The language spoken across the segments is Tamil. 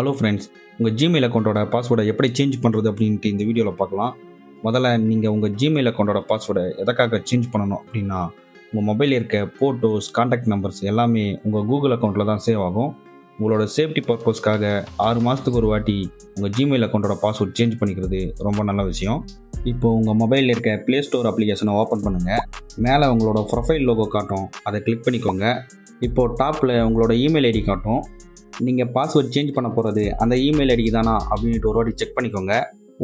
ஹலோ ஃப்ரெண்ட்ஸ், உங்கள் ஜிமெயில் அக்கௌண்ட்டோட பாஸ்வேர்டை எப்படி சேஞ்ச் பண்ணுறது அப்படின்ட்டு இந்த வீடியோவில் பார்க்கலாம். முதல்ல நீங்கள் உங்கள் ஜிமெயில் அக்கௌண்ட்டோட பாஸ்வேர்டை எதற்காக சேஞ்ச் பண்ணணும் அப்படின்னா, உங்கள் மொபைலில் இருக்க ஃபோட்டோஸ், கான்டாக்ட் நம்பர்ஸ் எல்லாமே உங்கள் கூகுள் அக்கௌண்ட்டில் தான் சேவ் ஆகும். உங்களோட சேஃப்டி பர்பஸ்க்காக 6 மாதத்துக்கு ஒரு வாட்டி உங்கள் ஜிமெயில் அக்கௌண்ட்டோட பாஸ்வேர்ட் சேஞ்ச் பண்ணிக்கிறது ரொம்ப நல்ல விஷயம். இப்போது உங்கள் மொபைலில் இருக்க ப்ளே ஸ்டோர் அப்ளிகேஷனை ஓப்பன் பண்ணுங்கள். மேலே உங்களோட ப்ரொஃபைல் லோகோ காட்டும், அதை கிளிக் பண்ணிக்கோங்க. இப்போது டாப்பில் உங்களோட இமெயில் ஐடி காட்டும். நீங்கள் பாஸ்வேர்ட் சேஞ்ச் பண்ண போகிறது அந்த இமெயில் ஐடி தானா அப்படின்ட்டு ஒரு வாட்டி செக் பண்ணிக்கோங்க.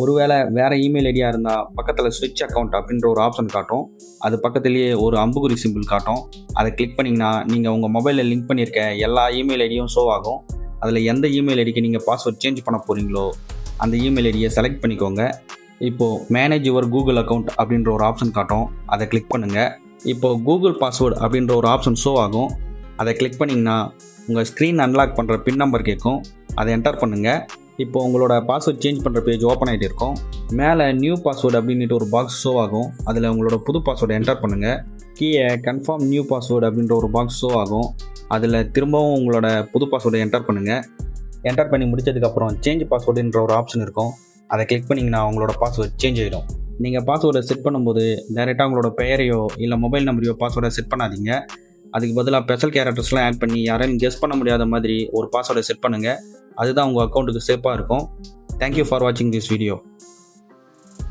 ஒருவேளை வேறு இமெயில் ஐடியாக இருந்தால் பக்கத்தில் ஸ்விட்ச் அக்கௌண்ட் அப்படின்ற ஒரு ஆப்ஷன் காட்டும். அது பக்கத்துலேயே ஒரு அம்புக்குறி சிம்பிள் காட்டும். அதை கிளிக் பண்ணிங்கன்னா நீங்கள் உங்கள் மொபைலில் லிங்க் பண்ணியிருக்க எல்லா இமெயில் ஐடியும் ஷோ ஆகும். அதில் எந்த இமெயில் ஐடிக்கு நீங்கள் பாஸ்வேர்ட் சேஞ்ச் பண்ண போகிறீங்களோ அந்த இமெயில் ஐடியை செலக்ட் பண்ணிக்கோங்க. இப்போது மேனேஜ் யுவர் கூகுள் அக்கௌண்ட் அப்படின்ற ஒரு ஆப்ஷன் காட்டும். அதை கிளிக் பண்ணுங்கள். இப்போது கூகுள் பாஸ்வேர்டு அப்படின்ற ஒரு ஆப்ஷன் ஷோ ஆகும். அதை கிளிக் பண்ணிங்கன்னா உங்கள் ஸ்க்ரீன் அன்லாக் பண்ணுற பின் நம்பர் கேட்கும். அதை என்டர் பண்ணுங்கள். இப்போ உங்களோட பாஸ்வேர்ட் சேஞ்ச் பண்ணுற பேஜ் ஓப்பன் ஆகிட்டு இருக்கும். மேலே நியூ பாஸ்வேர்டு அப்படின்ட்டு ஒரு பாக்ஸ் ஷோ ஆகும். அதில் உங்களோட புது பாஸ்வேர்டை என்டர் பண்ணுங்கள். கீழே கன்ஃபார்ம் நியூ பாஸ்வேர்டு அப்படின்ற ஒரு பாக்ஸ் ஷோ ஆகும். அதில் திரும்பவும் உங்களோட புது பாஸ்வேர்டை என்டர் பண்ணுங்கள். என்டர் பண்ணி முடிச்சதுக்கப்புறம் சேஞ்ச் பாஸ்வேர்டுன்ற ஒரு ஆப்ஷன் இருக்கும். அதை கிளிக் பண்ணிங்கன்னா உங்களோட பாஸ்வேர்ட் சேஞ்ச் ஆகிடும். நீங்கள் பாஸ்வேர்டை செட் பண்ணும்போது டைரெக்டாக உங்களோட பெயரையோ இல்லை மொபைல் நம்பரையோ பாஸ்வேர்டை செட் பண்ணாதீங்க. அதுக்கு பதிலாக ஸ்பெஷல் கேரக்டர்ஸ்லாம் ஆட் பண்ணி யாரையும் கெஸ் பண்ண முடியாத மாதிரி ஒரு பாஸ்வேர்டை செட் பண்ணுங்கள். அதுதான் உங்கள் அக்கௌண்ட்டுக்கு சேஃபாக இருக்கும். தேங்க்யூ ஃபார் வாட்சிங் திஸ் வீடியோ.